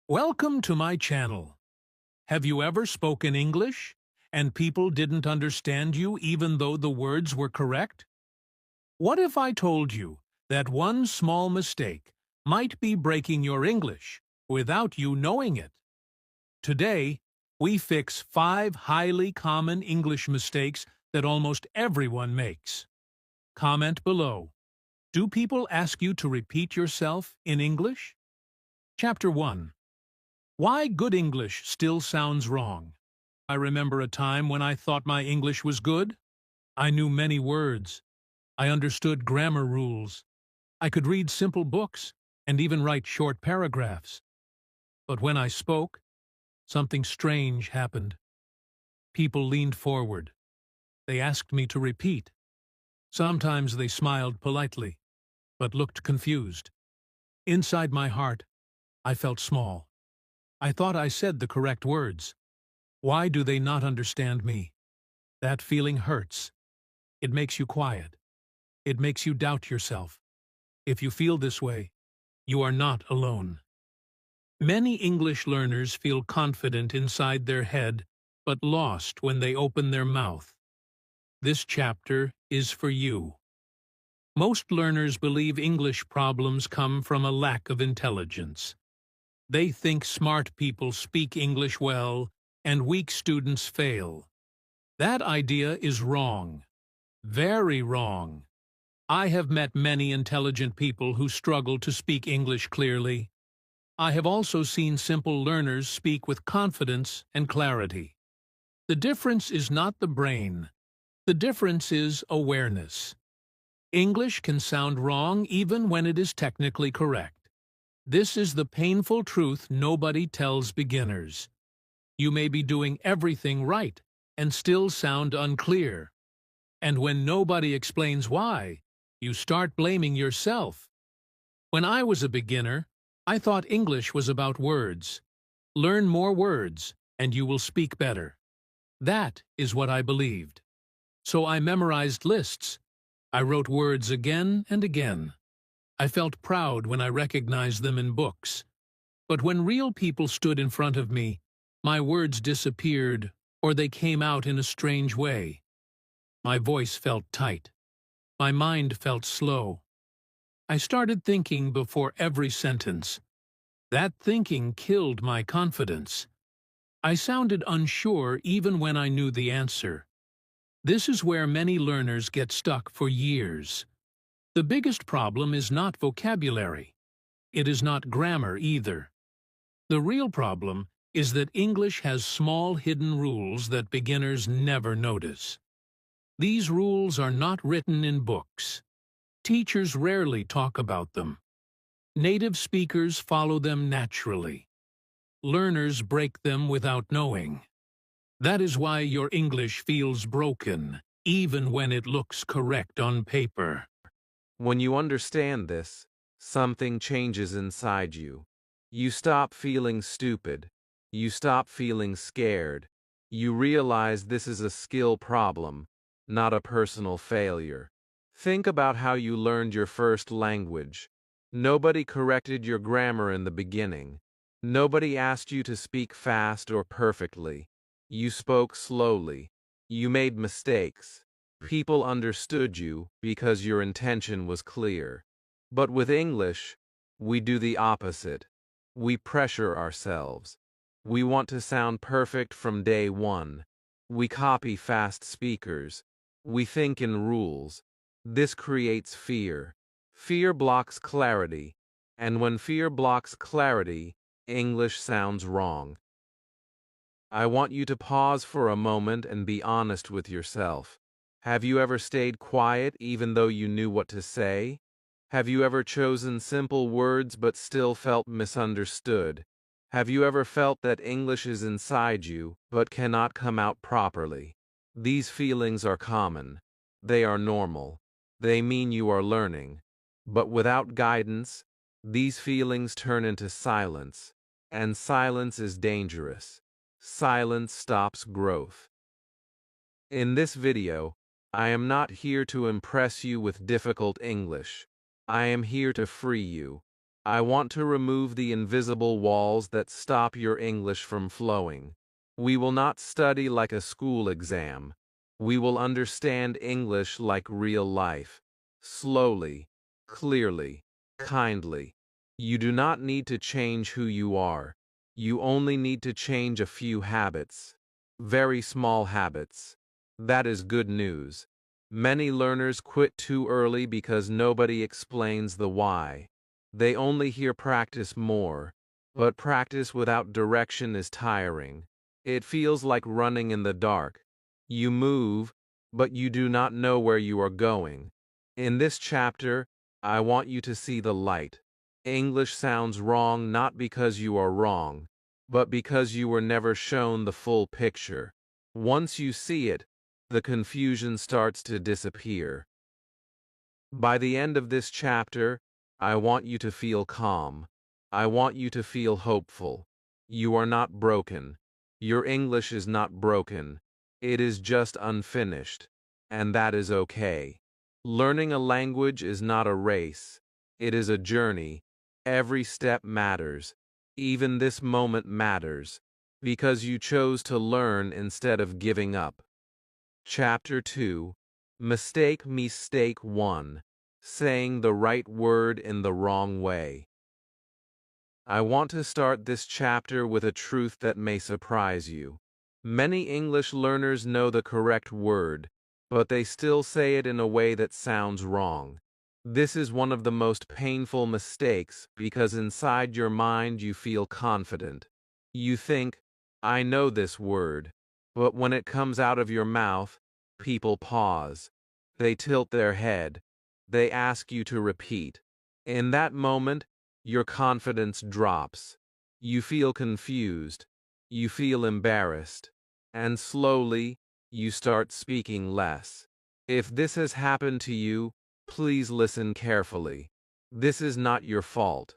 Welcome to my channel. Have you ever spoken English and people didn't understand you even though the words were correct? What if I told you that one small mistake might be breaking your English without you knowing it? Today, we fix 5 highly common English mistakes that almost everyone makes. Comment below. Do people ask you to repeat yourself in English? Chapter 1. Why good English still sounds wrong. I remember a time when I thought my English was good. I knew many words. I understood grammar rules. I could read simple books and even write short paragraphs. But when I spoke, something strange happened. People leaned forward. They asked me to repeat. Sometimes they smiled politely, but looked confused. Inside my heart, I felt small. I thought I said the correct words. Why do they not understand me? That feeling hurts. It makes you quiet. It makes you doubt yourself. If you feel this way, you are not alone. Many English learners feel confident inside their head, but lost when they open their mouth. This chapter is for you. Most learners believe English problems come from a lack of intelligence. They think smart people speak English well and weak students fail. That idea is wrong. Very wrong. I have met many intelligent people who struggle to speak English clearly. I have also seen simple learners speak with confidence and clarity. The difference is not the brain. The difference is awareness. English can sound wrong even when it is technically correct. This is the painful truth nobody tells beginners. You may be doing everything right and still sound unclear. And when nobody explains why, you start blaming yourself. When I was a beginner, I thought English was about words. Learn more words, and you will speak better. That is what I believed. So I memorized lists. I wrote words again and again. I felt proud when I recognized them in books. But when real people stood in front of me, my words disappeared, or they came out in a strange way. My voice felt tight. My mind felt slow. I started thinking before every sentence. That thinking killed my confidence. I sounded unsure even when I knew the answer. This is where many learners get stuck for years. The biggest problem is not vocabulary. It is not grammar either. The real problem is that English has small hidden rules that beginners never notice. These rules are not written in books. Teachers rarely talk about them. Native speakers follow them naturally. Learners break them without knowing. That is why your English feels broken, even when it looks correct on paper. When you understand this, something changes inside you. You stop feeling stupid. You stop feeling scared. You realize this is a skill problem, not a personal failure. Think about how you learned your first language. Nobody corrected your grammar in the beginning. Nobody asked you to speak fast or perfectly. You spoke slowly. You made mistakes. People understood you because your intention was clear. But with English, we do the opposite. We pressure ourselves. We want to sound perfect from day one. We copy fast speakers. We think in rules. This creates fear. Fear blocks clarity. And when fear blocks clarity, English sounds wrong. I want you to pause for a moment and be honest with yourself. Have you ever stayed quiet even though you knew what to say? Have you ever chosen simple words but still felt misunderstood? Have you ever felt that English is inside you but cannot come out properly? These feelings are common. They are normal. They mean you are learning. But without guidance, these feelings turn into silence, and silence is dangerous. Silence stops growth. In this video, I am not here to impress you with difficult English. I am here to free you. I want to remove the invisible walls that stop your English from flowing. We will not study like a school exam. We will understand English like real life. Slowly, clearly, kindly. You do not need to change who you are. You only need to change a few habits. Very small habits. That is good news. Many learners quit too early because nobody explains the why. They only hear practice more, but practice without direction is tiring. It feels like running in the dark. You move, but you do not know where you are going. In this chapter, I want you to see the light. English sounds wrong not because you are wrong, but because you were never shown the full picture. Once you see it, the confusion starts to disappear. By the end of this chapter, I want you to feel calm. I want you to feel hopeful. You are not broken. Your English is not broken. It is just unfinished. And that is okay. Learning a language is not a race. It is a journey. Every step matters. Even this moment matters. Because you chose to learn instead of giving up. Chapter 2. Mistake 1. Saying the right word in the wrong way. I want to start this chapter with a truth that may surprise you. Many English learners know the correct word, but they still say it in a way that sounds wrong. This is one of the most painful mistakes because inside your mind you feel confident. You think, I know this word, but when it comes out of your mouth, people pause. They tilt their head. They ask you to repeat. In that moment, your confidence drops. You feel confused. You feel embarrassed. And slowly, you start speaking less. If this has happened to you, please listen carefully. This is not your fault.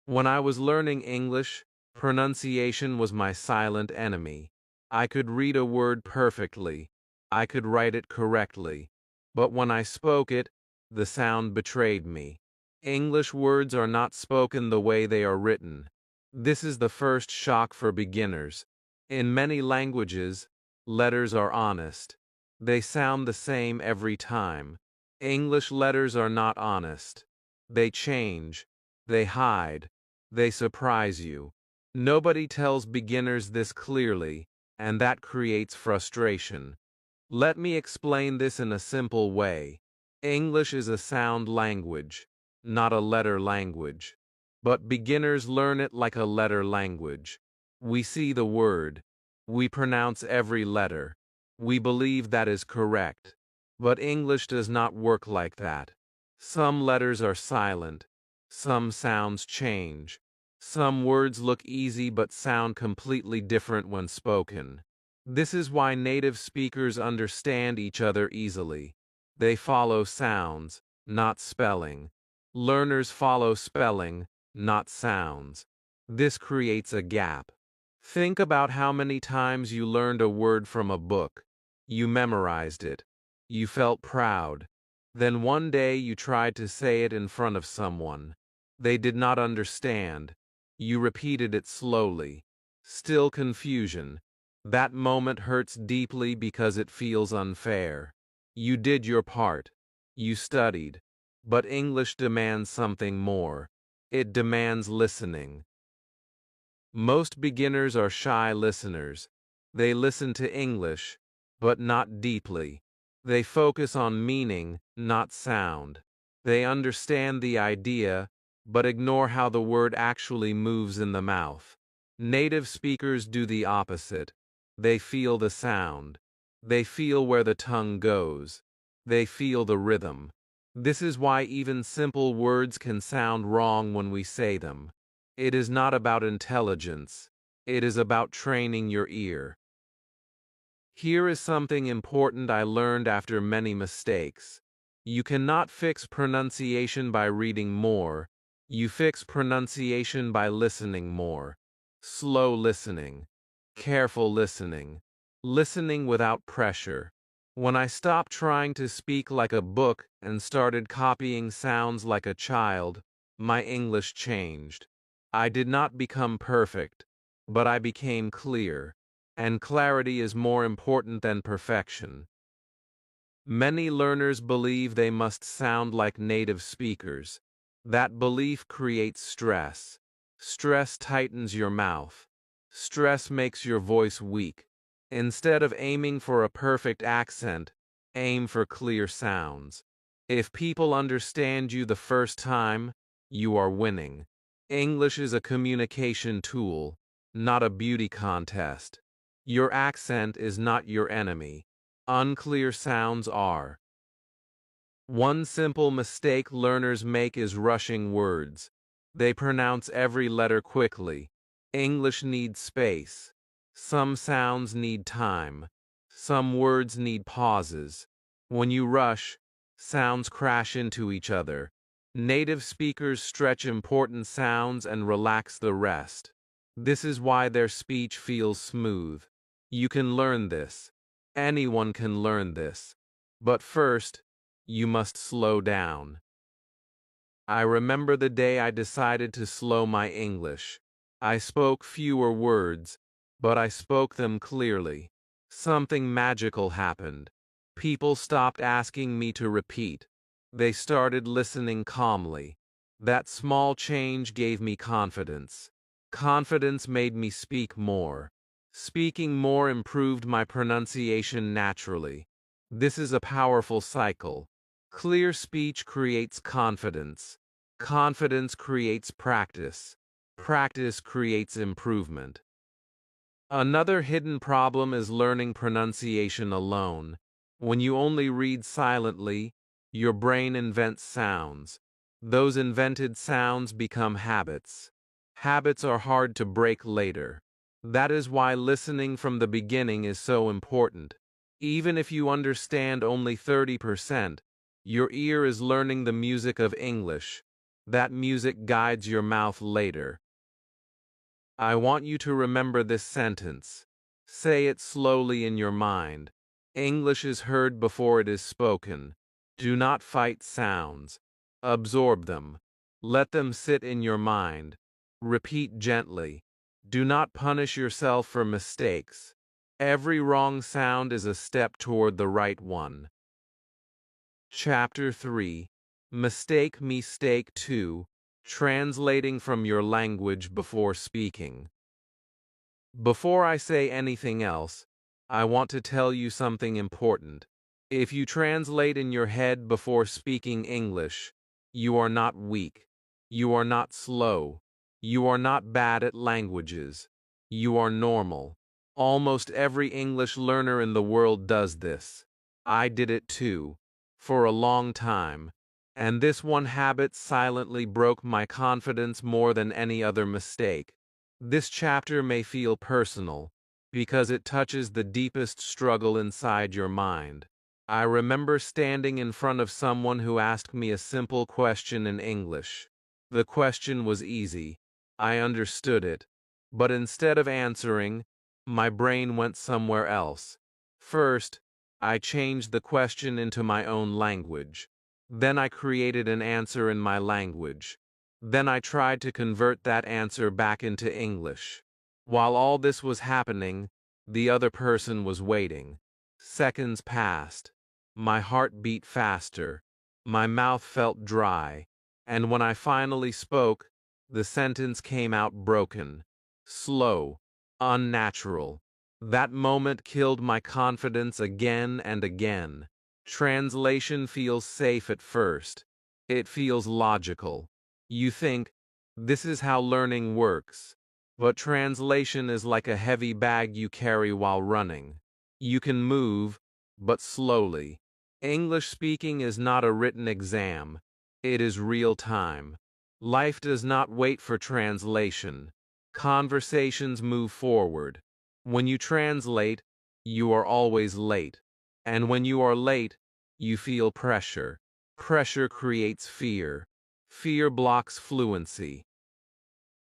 When I was learning English, pronunciation was my silent enemy. I could read a word perfectly. I could write it correctly. But when I spoke it, the sound betrayed me. English words are not spoken the way they are written. This is the first shock for beginners. In many languages, letters are honest. They sound the same every time. English letters are not honest. They change. They hide. They surprise you. Nobody tells beginners this clearly, and that creates frustration. Let me explain this in a simple way. English is a sound language, not a letter language. But beginners learn it like a letter language. We see the word. We pronounce every letter. We believe that is correct. But English does not work like that. Some letters are silent. Some sounds change. Some words look easy but sound completely different when spoken. This is why native speakers understand each other easily. They follow sounds, not spelling. Learners follow spelling, not sounds. This creates a gap. Think about how many times you learned a word from a book. You memorized it. You felt proud. Then one day you tried to say it in front of someone. They did not understand. You repeated it slowly. Still confusion. That moment hurts deeply because it feels unfair. You did your part. You studied. But English demands something more. It demands listening. Most beginners are shy listeners. They listen to English, but not deeply. They focus on meaning, not sound. They understand the idea, but ignore how the word actually moves in the mouth. Native speakers do the opposite. They feel the sound. They feel where the tongue goes. They feel the rhythm. This is why even simple words can sound wrong when we say them. It is not about intelligence. It is about training your ear. Here is something important I learned after many mistakes. You cannot fix pronunciation by reading more. You fix pronunciation by listening more. Slow listening. Careful listening. Listening without pressure. When I stopped trying to speak like a book and started copying sounds like a child, my English changed. I did not become perfect, but I became clear, and clarity is more important than perfection. Many learners believe they must sound like native speakers. That belief creates stress. Stress tightens your mouth. Stress makes your voice weak. Instead of aiming for a perfect accent, aim for clear sounds. If people understand you the first time, you are winning. English is a communication tool, not a beauty contest. Your accent is not your enemy. Unclear sounds are. One simple mistake learners make is rushing words. They pronounce every letter quickly. English needs space. Some sounds need time. Some words need pauses. When you rush, sounds crash into each other. Native speakers stretch important sounds and relax the rest. This is why their speech feels smooth. You can learn this. Anyone can learn this. But first, you must slow down. I remember the day I decided to slow my English. I spoke fewer words, but I spoke them clearly. Something magical happened. People stopped asking me to repeat. They started listening calmly. That small change gave me confidence. Confidence made me speak more. Speaking more improved my pronunciation naturally. This is a powerful cycle. Clear speech creates confidence. Confidence creates practice. Practice creates improvement. Another hidden problem is learning pronunciation alone. When you only read silently, your brain invents sounds. Those invented sounds become habits. Habits are hard to break later. That is why listening from the beginning is so important. Even if you understand only 30%, your ear is learning the music of English. That music guides your mouth later. I want you to remember this sentence. Say it slowly in your mind. English is heard before it is spoken. Do not fight sounds. Absorb them. Let them sit in your mind. Repeat gently. Do not punish yourself for mistakes. Every wrong sound is a step toward the right one. Chapter 3. Mistake 2. Translating from your language before speaking. Before I say anything else, I want to tell you something important. If you translate in your head before speaking English, you are not weak. You are not slow. You are not bad at languages. You are normal. Almost every English learner in the world does this. I did it too, for a long time, and this one habit silently broke my confidence more than any other mistake. This chapter may feel personal, because it touches the deepest struggle inside your mind. I remember standing in front of someone who asked me a simple question in English. The question was easy. I understood it. But instead of answering, my brain went somewhere else. First, I changed the question into my own language. Then I created an answer in my language. Then I tried to convert that answer back into English. While all this was happening, the other person was waiting. Seconds passed. My heart beat faster. My mouth felt dry. And when I finally spoke, the sentence came out broken, slow, unnatural. That moment killed my confidence again and again. Translation feels safe at first. It feels logical. You think, this is how learning works. But translation is like a heavy bag you carry while running. You can move, but slowly. English speaking is not a written exam. It is real time. Life does not wait for translation. Conversations move forward. When you translate, you are always late. And when you are late, you feel pressure. Pressure creates fear. Fear blocks fluency.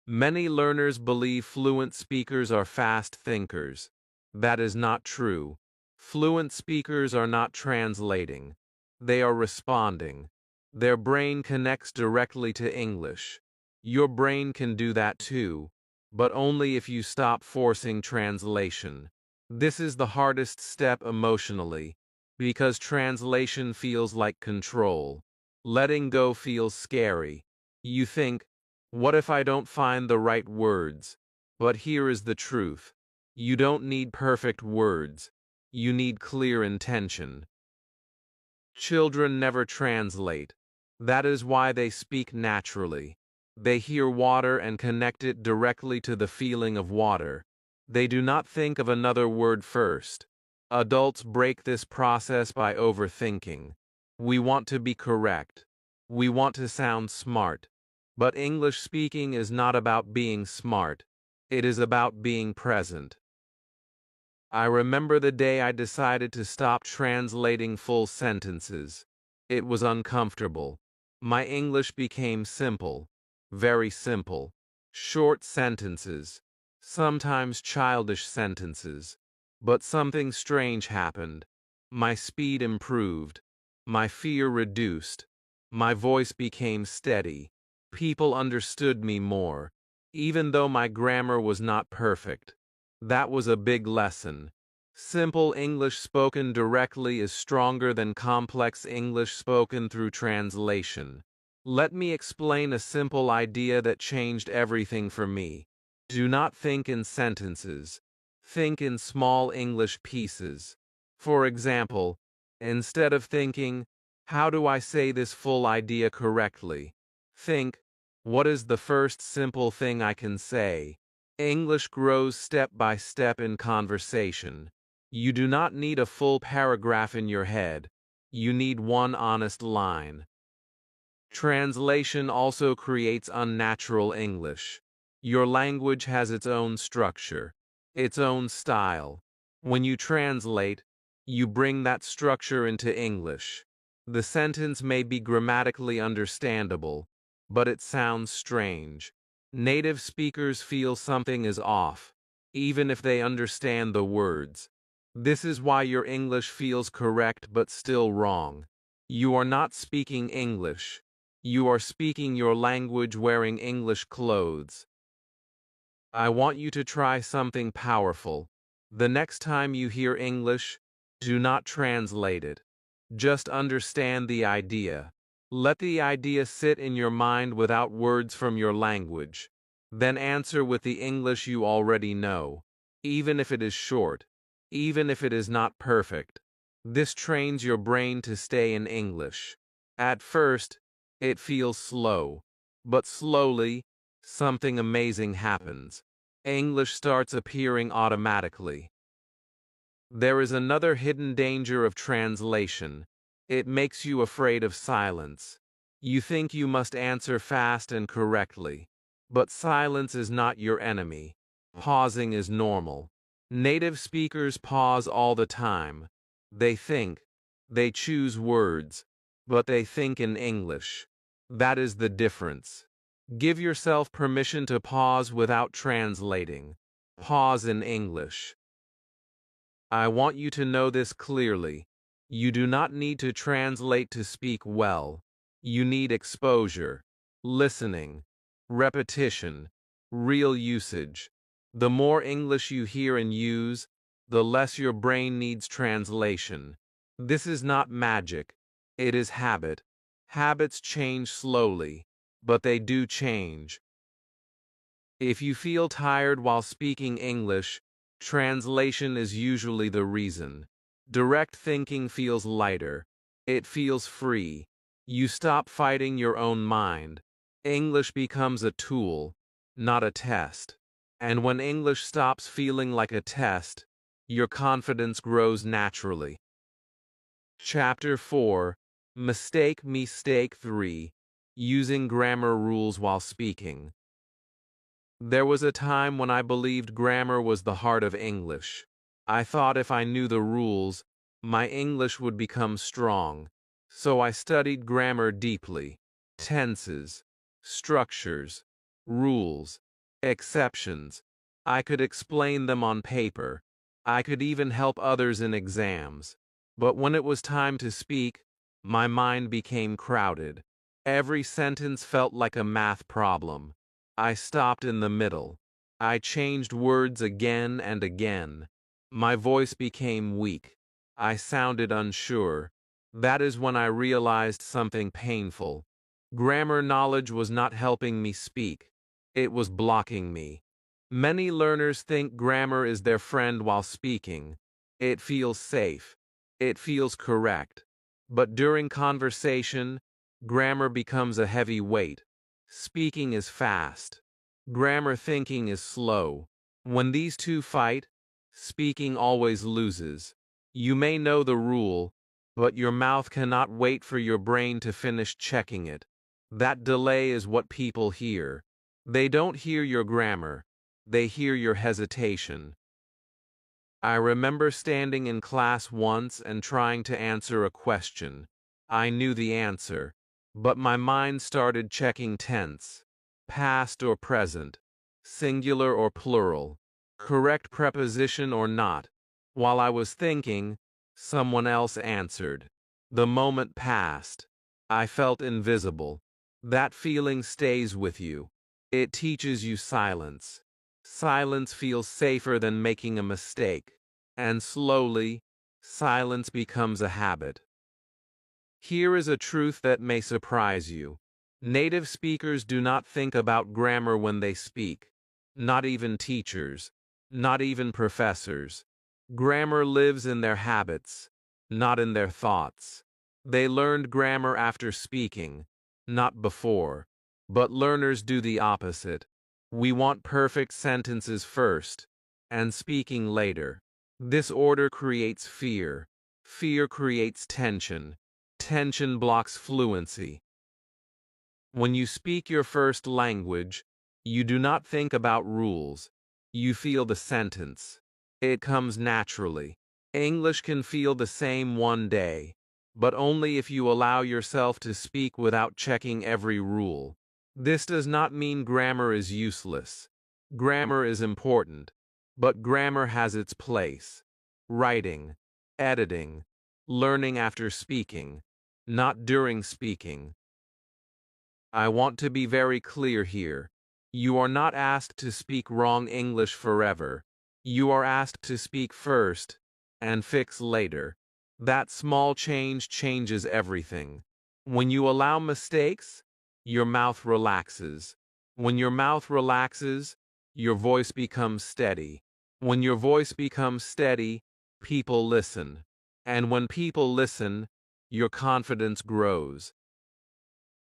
Many learners believe fluent speakers are fast thinkers. That is not true. Fluent speakers are not translating. They are responding. Their brain connects directly to English. Your brain can do that too, but only if you stop forcing translation. This is the hardest step emotionally, because translation feels like control. Letting go feels scary. You think, what if I don't find the right words? But here is the truth. You don't need perfect words. You need clear intention. Children never translate. That is why they speak naturally. They hear water and connect it directly to the feeling of water. They do not think of another word first. Adults break this process by overthinking. We want to be correct. We want to sound smart. But English speaking is not about being smart. It is about being present. I remember the day I decided to stop translating full sentences. It was uncomfortable. My English became simple, very simple. Short sentences, sometimes childish sentences. But something strange happened. My speed improved. My fear reduced. My voice became steady. People understood me more, even though my grammar was not perfect. That was a big lesson. Simple English spoken directly is stronger than complex English spoken through translation. Let me explain a simple idea that changed everything for me. Do not think in sentences. Think in small English pieces. For example, instead of thinking, how do I say this full idea correctly? Think, what is the first simple thing I can say? English grows step by step in conversation. You do not need a full paragraph in your head. You need one honest line. Translation also creates unnatural English. Your language has its own structure, its own style. When you translate, you bring that structure into English. The sentence may be grammatically understandable, but it sounds strange. Native speakers feel something is off, even if they understand the words. This is why your English feels correct but still wrong. You are not speaking English. You are speaking your language wearing English clothes. I want you to try something powerful. The next time you hear English, do not translate it. Just understand the idea. Let the idea sit in your mind without words from your language. Then answer with the English you already know, even if it is short, even if it is not perfect. This trains your brain to stay in English. At first, it feels slow, but slowly, something amazing happens. English starts appearing automatically. There is another hidden danger of translation. It makes you afraid of silence. You think you must answer fast and correctly. But silence is not your enemy. Pausing is normal. Native speakers pause all the time. They think. They choose words. But they think in English. That is the difference. Give yourself permission to pause without translating. Pause in English. I want you to know this clearly. You do not need to translate to speak well. You need exposure, listening, repetition, real usage. The more English you hear and use, the less your brain needs translation. This is not magic. It is habit. Habits change slowly, but they do change. If you feel tired while speaking English, translation is usually the reason. Direct thinking feels lighter. It feels free. You stop fighting your own mind. English becomes a tool, not a test. And when English stops feeling like a test, your confidence grows naturally. Chapter 4, Mistake 3, Using Grammar Rules While Speaking. There was a time when I believed grammar was the heart of English. I thought if I knew the rules, my English would become strong. So I studied grammar deeply. Tenses, structures, rules, exceptions. I could explain them on paper. I could even help others in exams. But when it was time to speak, My mind became crowded. Every sentence felt like a math problem. I stopped in the middle. I changed words again and again. My voice became weak. I sounded unsure. That is when I realized something painful. Grammar knowledge was not helping me speak. It was blocking me. Many learners think grammar is their friend while speaking. It feels safe. It feels correct. But during conversation, grammar becomes a heavy weight. Speaking is fast. Grammar thinking is slow. When these two fight, speaking always loses. You may know the rule, but your mouth cannot wait for your brain to finish checking it. That delay is what people hear. They don't hear your grammar. They hear your hesitation. I remember standing in class once and trying to answer a question. I knew the answer, but my mind started checking tense, past or present, singular or plural, correct preposition or not. While I was thinking, someone else answered. The moment passed. I felt invisible. That feeling stays with you. It teaches you silence. Silence feels safer than making a mistake. And slowly, silence becomes a habit. Here is a truth that may surprise you. Native speakers do not think about grammar when they speak. Not even teachers. Not even professors. Grammar lives in their habits, not in their thoughts. They learned grammar after speaking, not before. But learners do the opposite. We want perfect sentences first, and speaking later. This order creates fear. Fear creates tension. Tension blocks fluency. When you speak your first language, you do not think about rules. You feel the sentence. It comes naturally. English can feel the same one day, but only if you allow yourself to speak without checking every rule. This does not mean grammar is useless. Grammar is important, but grammar has its place. Writing, editing, learning after speaking, not during speaking. I want to be very clear here. You are not asked to speak wrong English forever. You are asked to speak first and fix later. That small change changes everything. When you allow mistakes, your mouth relaxes. When your mouth relaxes, your voice becomes steady. When your voice becomes steady, people listen. And when people listen, your confidence grows.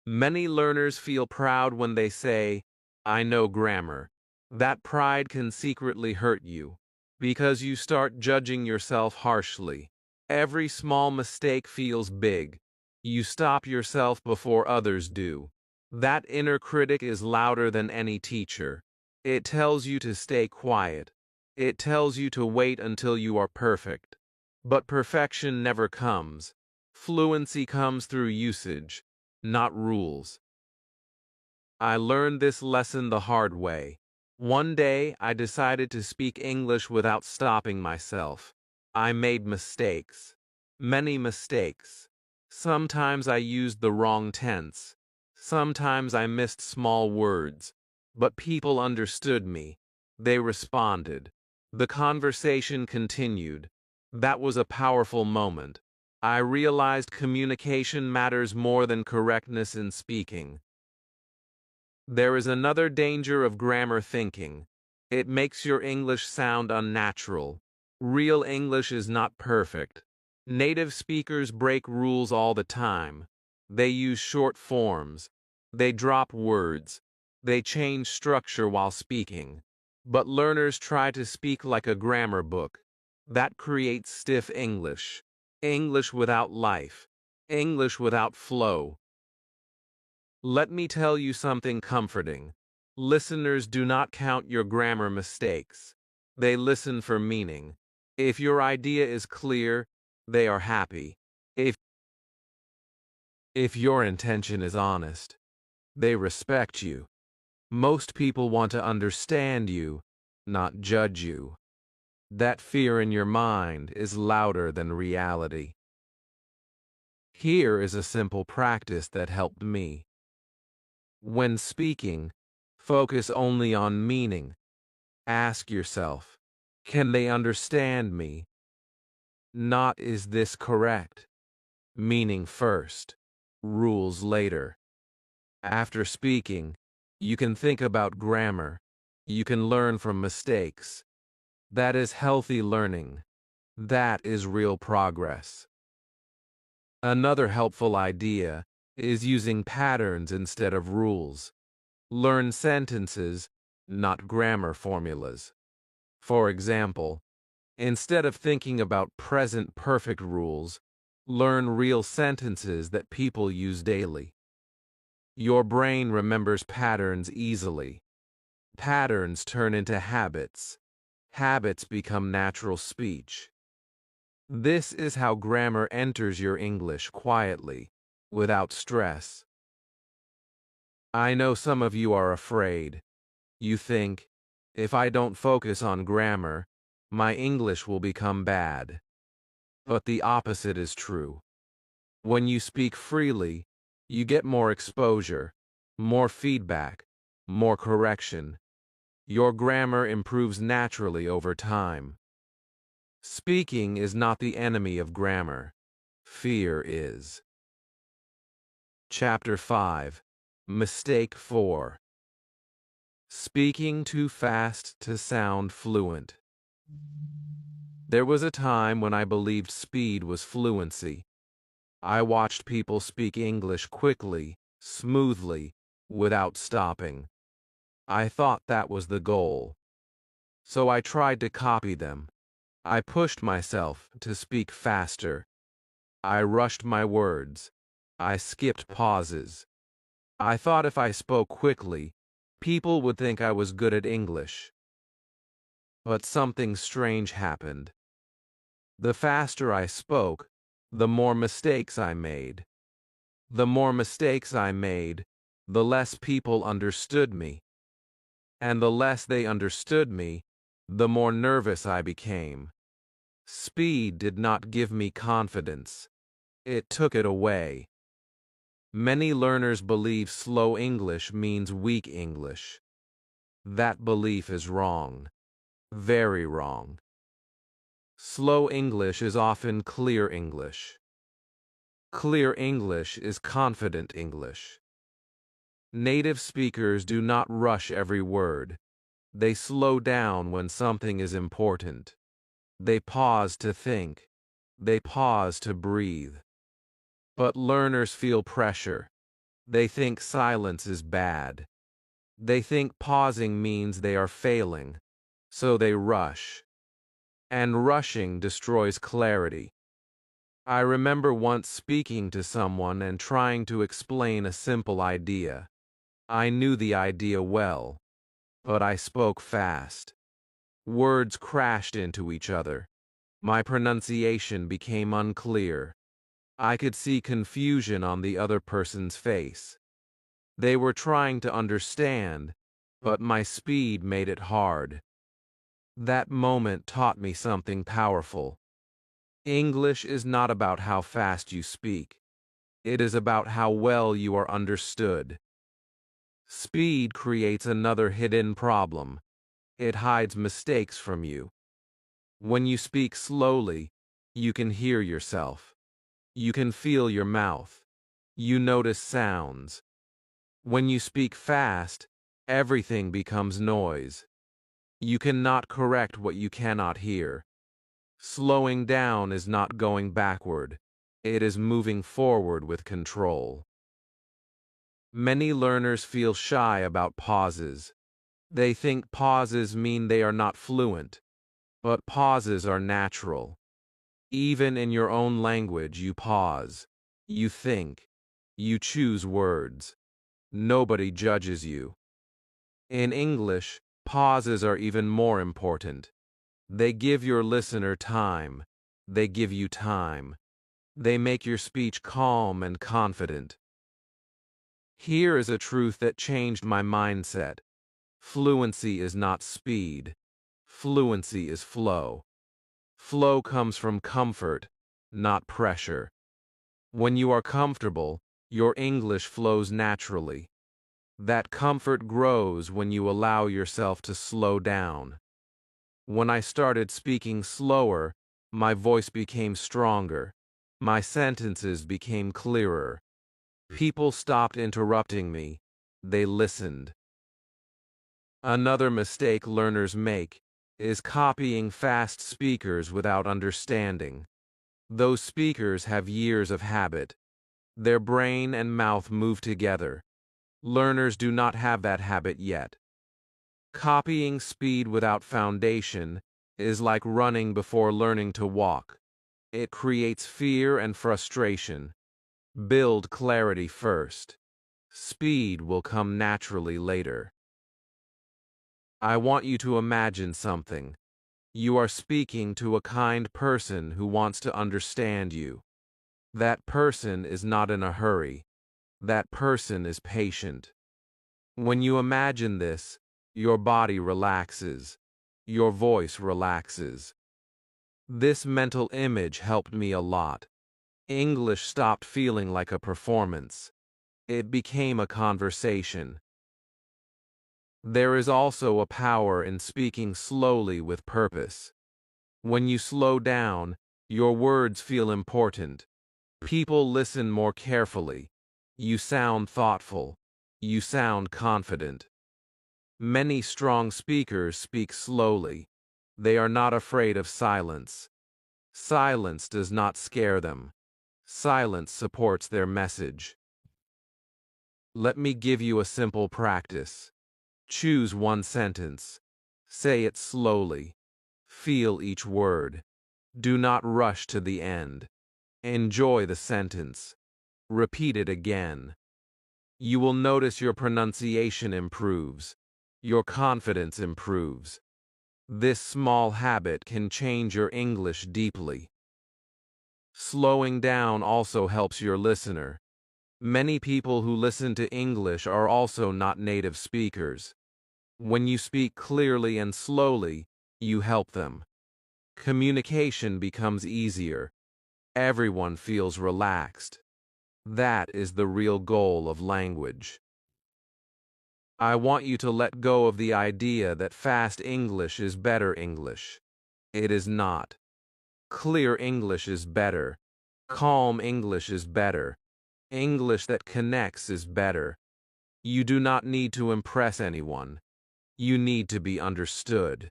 Many learners feel proud when they say, "I know grammar." That pride can secretly hurt you, because you start judging yourself harshly. Every small mistake feels big. You stop yourself before others do. That inner critic is louder than any teacher. It tells you to stay quiet. It tells you to wait until you are perfect. But perfection never comes. Fluency comes through usage, not rules. I learned this lesson the hard way. One day, I decided to speak English without stopping myself. I made mistakes. Many mistakes. Sometimes I used the wrong tense. Sometimes I missed small words. But people understood me. They responded. The conversation continued. That was a powerful moment. I realized communication matters more than correctness in speaking. There is another danger of grammar thinking. It makes your English sound unnatural. Real English is not perfect. Native speakers break rules all the time. They use short forms. They drop words. They change structure while speaking. But learners try to speak like a grammar book. That creates stiff English. English without life. English without flow. Let me tell you something comforting. Listeners do not count your grammar mistakes. They listen for meaning. If your idea is clear, they are happy. If your intention is honest, they respect you. Most people want to understand you, not judge you. That fear in your mind is louder than reality. Here is a simple practice that helped me. When speaking, focus only on meaning. Ask yourself, can they understand me? Not is this correct? Meaning first, rules later. After speaking, you can think about grammar. You can learn from mistakes. That is healthy learning. That is real progress. Another helpful idea is using patterns instead of rules. Learn sentences, not grammar formulas. For example, instead of thinking about present perfect rules, learn real sentences that people use daily. Your brain remembers patterns easily. Patterns turn into habits. Habits become natural speech. This is how grammar enters your English quietly, without stress. I know some of you are afraid. You think, if I don't focus on grammar, my English will become bad. But the opposite is true. When you speak freely, you get more exposure, more feedback, more correction. Your grammar improves naturally over time. Speaking is not the enemy of grammar. Fear is. Chapter 5. Mistake 4. Speaking too fast to sound fluent. There was a time when I believed speed was fluency. I watched people speak English quickly, smoothly, without stopping. I thought that was the goal. So I tried to copy them. I pushed myself to speak faster. I rushed my words. I skipped pauses. I thought if I spoke quickly, people would think I was good at English. But something strange happened. The faster I spoke, the more mistakes I made. The more mistakes I made, the less people understood me. And the less they understood me, the more nervous I became. Speed did not give me confidence. It took it away. Many learners believe slow English means weak English. That belief is wrong. Very wrong. Slow English is often clear English. Clear English is confident English. Native speakers do not rush every word. They slow down when something is important. They pause to think. They pause to breathe. But learners feel pressure. They think silence is bad. They think pausing means they are failing. So they rush. And rushing destroys clarity. I remember once speaking to someone and trying to explain a simple idea. I knew the idea well, but I spoke fast. Words crashed into each other. My pronunciation became unclear. I could see confusion on the other person's face. They were trying to understand, but my speed made it hard. That moment taught me something powerful. English is not about how fast you speak. It is about how well you are understood. Speed creates another hidden problem. It hides mistakes from you. When you speak slowly, you can hear yourself. You can feel your mouth. You notice sounds. When you speak fast, everything becomes noise. You cannot correct what you cannot hear. Slowing down is not going backward. It is moving forward with control. Many learners feel shy about pauses. They think pauses mean they are not fluent, but pauses are natural. Even in your own language, you pause. You think. You choose words. Nobody judges you. In English, pauses are even more important. They give your listener time. They give you time. They make your speech calm and confident. Here is a truth that changed my mindset. Fluency is not speed. Fluency is flow. Flow comes from comfort, not pressure. When you are comfortable, your English flows naturally. That comfort grows when you allow yourself to slow down. When I started speaking slower, my voice became stronger. My sentences became clearer. People stopped interrupting me. They listened. Another mistake learners make is copying fast speakers without understanding. Those speakers have years of habit. Their brain and mouth move together. Learners do not have that habit yet. Copying speed without foundation is like running before learning to walk. It creates fear and frustration. Build clarity first. Speed will come naturally later. I want you to imagine something. You are speaking to a kind person who wants to understand you. That person is not in a hurry. That person is patient. When you imagine this, your body relaxes. Your voice relaxes. This mental image helped me a lot. English stopped feeling like a performance. It became a conversation. There is also a power in speaking slowly with purpose. When you slow down, your words feel important. People listen more carefully. You sound thoughtful. You sound confident. Many strong speakers speak slowly. They are not afraid of silence. Silence does not scare them. Silence supports their message. Let me give you a simple practice. Choose one sentence. Say it slowly. Feel each word. Do not rush to the end. Enjoy the sentence. Repeat it again. You will notice your pronunciation improves. Your confidence improves. This small habit can change your English deeply. Slowing down also helps your listener. Many people who listen to English are also not native speakers. When you speak clearly and slowly, you help them. Communication becomes easier. Everyone feels relaxed. That is the real goal of language. I want you to let go of the idea that fast English is better English. It is not. Clear English is better. Calm English is better. English that connects is better. You do not need to impress anyone. You need to be understood.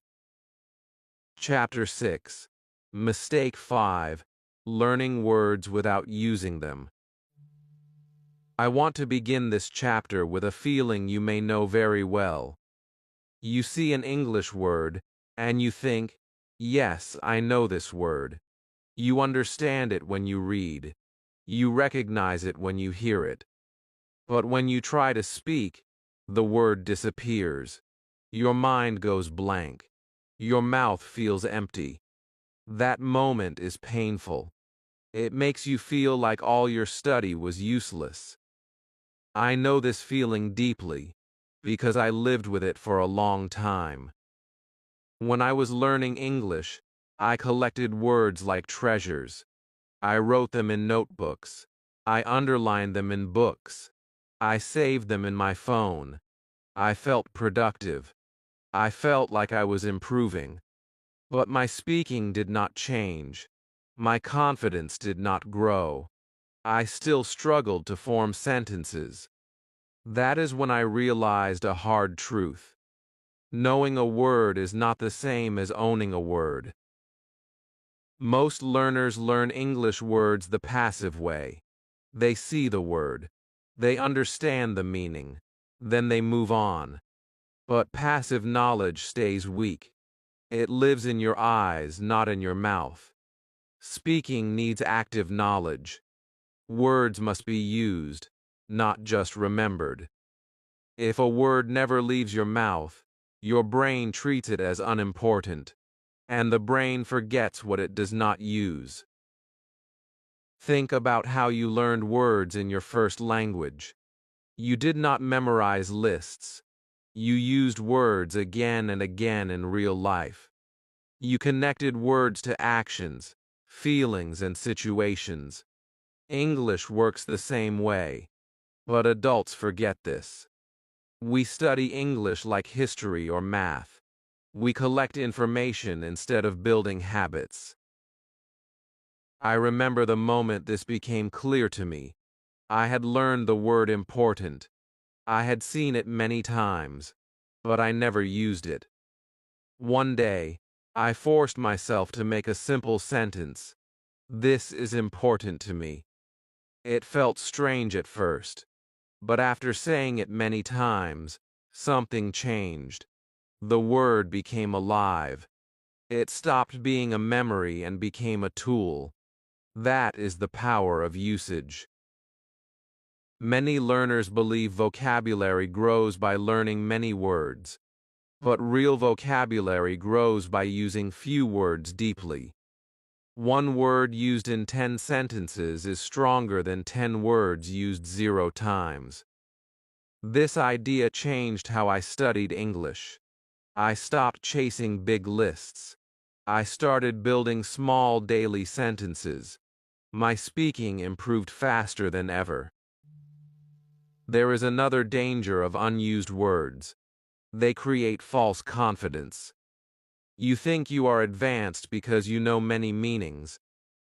Chapter 6. Mistake 5. Learning words without using them. I want to begin this chapter with a feeling you may know very well. You see an English word, and you think, yes, I know this word. You understand it when you read. You recognize it when you hear it. But when you try to speak, the word disappears. Your mind goes blank. Your mouth feels empty. That moment is painful. It makes you feel like all your study was useless. I know this feeling deeply, because I lived with it for a long time. When I was learning English, I collected words like treasures. I wrote them in notebooks. I underlined them in books. I saved them in my phone. I felt productive. I felt like I was improving. But my speaking did not change. My confidence did not grow. I still struggled to form sentences. That is when I realized a hard truth. Knowing a word is not the same as owning a word. Most learners learn English words the passive way. They see the word. They understand the meaning. Then they move on. But passive knowledge stays weak. It lives in your eyes, not in your mouth. Speaking needs active knowledge. Words must be used, not just remembered. If a word never leaves your mouth, your brain treats it as unimportant, and the brain forgets what it does not use. Think about how you learned words in your first language. You did not memorize lists. You used words again and again in real life. You connected words to actions, feelings, and situations. English works the same way, but adults forget this. We study English like history or math. We collect information instead of building habits. I remember the moment this became clear to me. I had learned the word important. I had seen it many times, but I never used it. One day, I forced myself to make a simple sentence. This is important to me. It felt strange at first, but after saying it many times, something changed. The word became alive. It stopped being a memory and became a tool. That is the power of usage. Many learners believe vocabulary grows by learning many words, but real vocabulary grows by using few words deeply. One word used in 10 sentences is stronger than 10 words used 0 times. This idea changed how I studied English. I stopped chasing big lists. I started building small daily sentences. My speaking improved faster than ever. There is another danger of unused words. They create false confidence. You think you are advanced because you know many meanings,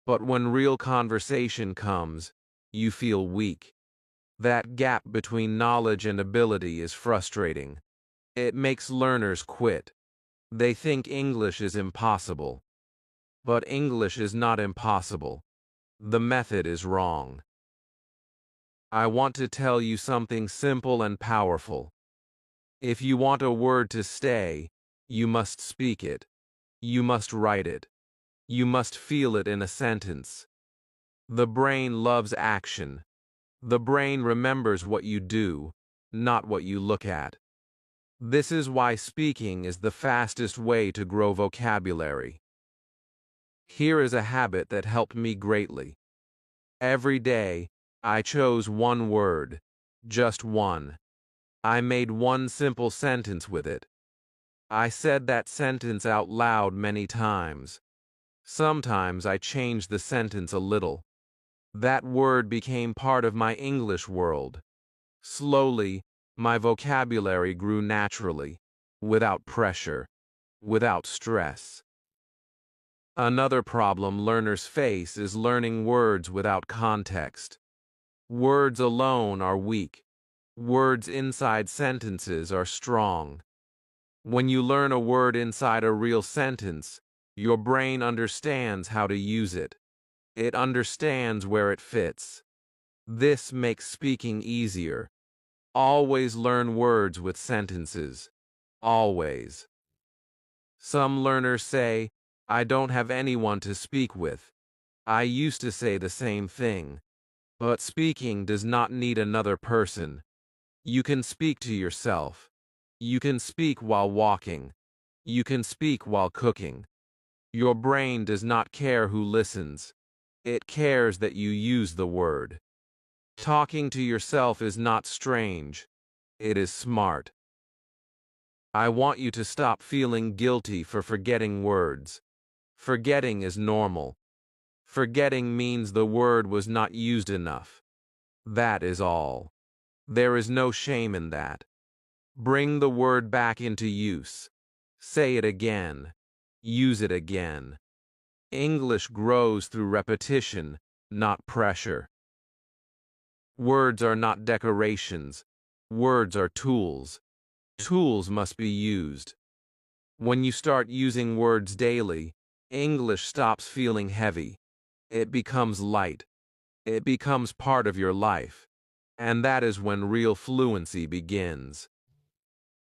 but when real conversation comes, you feel weak. That gap between knowledge and ability is frustrating. It makes learners quit. They think English is impossible. But English is not impossible. The method is wrong. I want to tell you something simple and powerful. If you want a word to stay, you must speak it. You must write it. You must feel it in a sentence. The brain loves action. The brain remembers what you do, not what you look at. This is why speaking is the fastest way to grow vocabulary. Here is a habit that helped me greatly. Every day, I chose one word, just one. I made one simple sentence with it. I said that sentence out loud many times. Sometimes I changed the sentence a little. That word became part of my English world. Slowly, my vocabulary grew naturally, without pressure, without stress. Another problem learners face is learning words without context. Words alone are weak. Words inside sentences are strong. When you learn a word inside a real sentence, your brain understands how to use it. It understands where it fits. This makes speaking easier. Always learn words with sentences. Always. Some learners say, I don't have anyone to speak with. I used to say the same thing. But speaking does not need another person. You can speak to yourself. You can speak while walking. You can speak while cooking. Your brain does not care who listens. It cares that you use the word. Talking to yourself is not strange. It is smart. I want you to stop feeling guilty for forgetting words. Forgetting is normal. Forgetting means the word was not used enough. That is all. There is no shame in that. Bring the word back into use. Say it again. Use it again. English grows through repetition, not pressure. Words are not decorations. Words are tools. Tools must be used. When you start using words daily, English stops feeling heavy. It becomes light. It becomes part of your life. And that is when real fluency begins.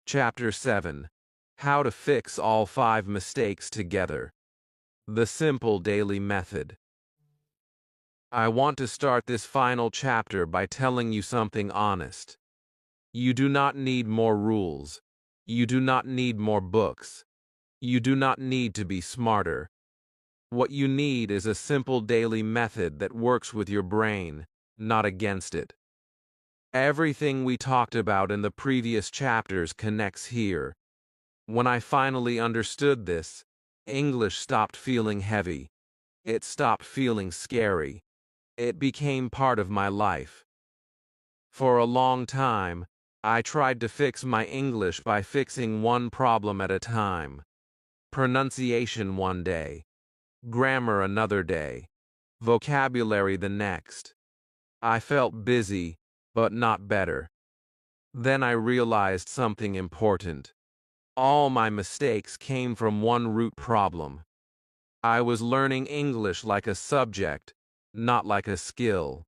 Chapter 7. How to fix all 5 mistakes together. The simple daily method. I want to start this final chapter by telling you something honest. You do not need more rules. You do not need more books. You do not need to be smarter. What you need is a simple daily method that works with your brain, not against it. Everything we talked about in the previous chapters connects here. When I finally understood this, English stopped feeling heavy. It stopped feeling scary. It became part of my life. For a long time, I tried to fix my English by fixing one problem at a time. Pronunciation one day, grammar another day, vocabulary the next. I felt busy, but not better. Then I realized something important. All my mistakes came from one root problem. I was learning English like a subject, not like a skill.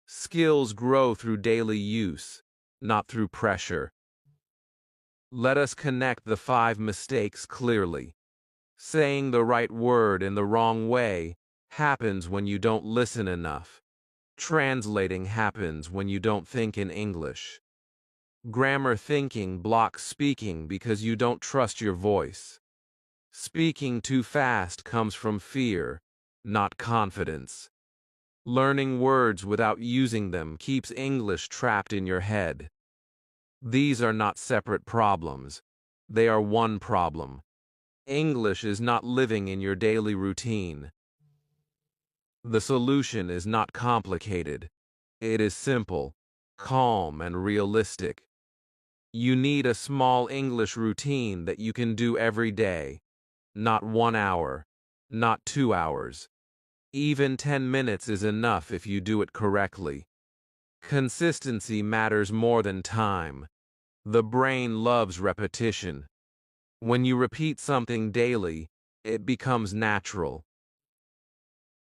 Skills grow through daily use, not through pressure. Let us connect the 5 mistakes clearly. Saying the right word in the wrong way happens when you don't listen enough. Translating happens when you don't think in English. Grammar thinking blocks speaking because you don't trust your voice. Speaking too fast comes from fear, not confidence. Learning words without using them keeps English trapped in your head. These are not separate problems. They are one problem. English is not living in your daily routine. The solution is not complicated. It is simple, calm, and realistic. You need a small English routine that you can do every day. Not 1 hour, not 2 hours. Even 10 minutes is enough if you do it correctly. Consistency matters more than time. The brain loves repetition. When you repeat something daily, it becomes natural.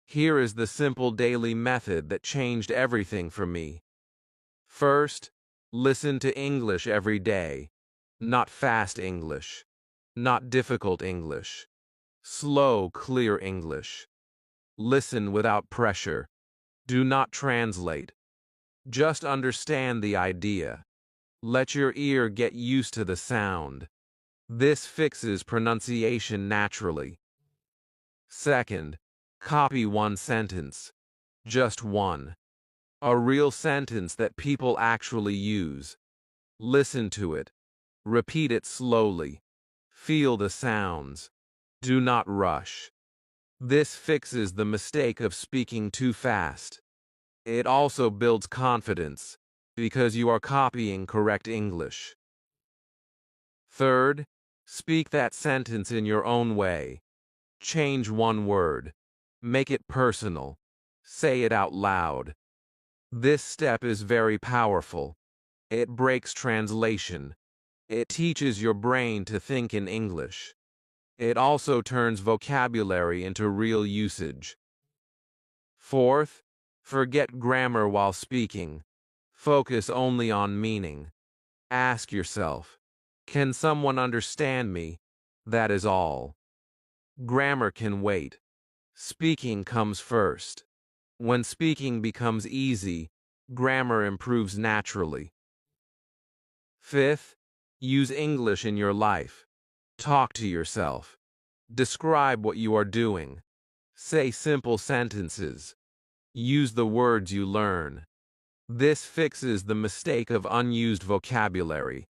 Here is the simple daily method that changed everything for me. First, listen to English every day. Not fast English. Not difficult English. Slow, clear English. Listen without pressure. Do not translate. Just understand the idea. Let your ear get used to the sound. This fixes pronunciation naturally. Second, copy one sentence. Just one. A real sentence that people actually use. Listen to it. Repeat it slowly. Feel the sounds. Do not rush. This fixes the mistake of speaking too fast. It also builds confidence, because you are copying correct English. Third, speak that sentence in your own way. Change one word. Make it personal. Say it out loud. This step is very powerful. It breaks translation. It teaches your brain to think in English. It also turns vocabulary into real usage. Fourth, forget grammar while speaking. Focus only on meaning. Ask yourself, can someone understand me? That is all. Grammar can wait. Speaking comes first. When speaking becomes easy, grammar improves naturally. Fifth, use English in your life. Talk to yourself. Describe what you are doing. Say simple sentences. Use the words you learn. This fixes the mistake of unused vocabulary.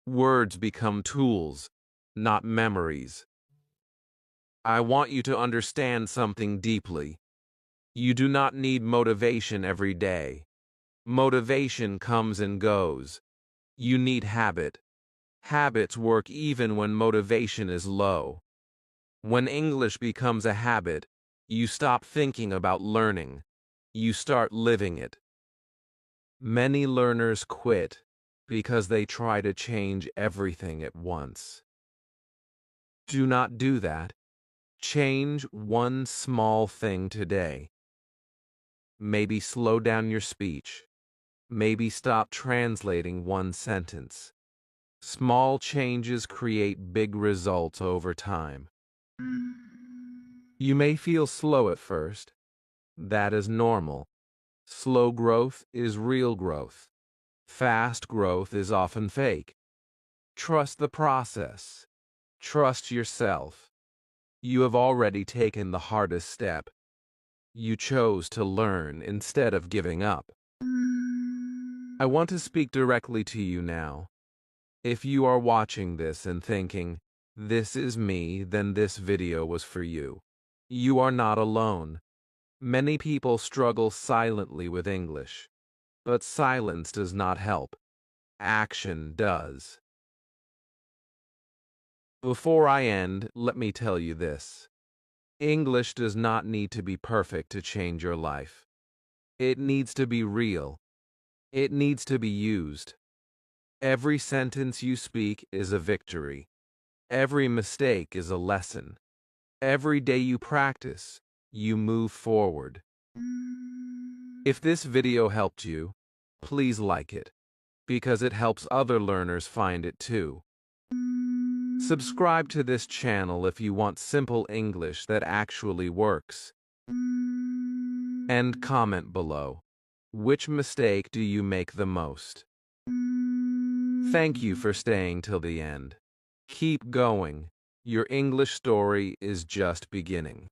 Words become tools, not memories. I want you to understand something deeply. You do not need motivation every day. Motivation comes and goes. You need habit. Habits work even when motivation is low. When English becomes a habit, you stop thinking about learning. You start living it. Many learners quit because they try to change everything at once. Do not do that. Change one small thing today. Maybe slow down your speech. Maybe stop translating one sentence. Small changes create big results over time. You may feel slow at first. That is normal. Slow growth is real growth. Fast growth is often fake. Trust the process. Trust yourself. You have already taken the hardest step. You chose to learn instead of giving up. I want to speak directly to you now. If you are watching this and thinking, this is me, then this video was for you. You are not alone. Many people struggle silently with English, but silence does not help. Action does. Before I end, let me tell you this. English does not need to be perfect to change your life. It needs to be real. It needs to be used. Every sentence you speak is a victory. Every mistake is a lesson. Every day you practice, you move forward. If this video helped you, please like it, because it helps other learners find it too. Subscribe to this channel if you want simple English that actually works. And comment below. Which mistake do you make the most? Thank you for staying till the end. Keep going. Your English story is just beginning.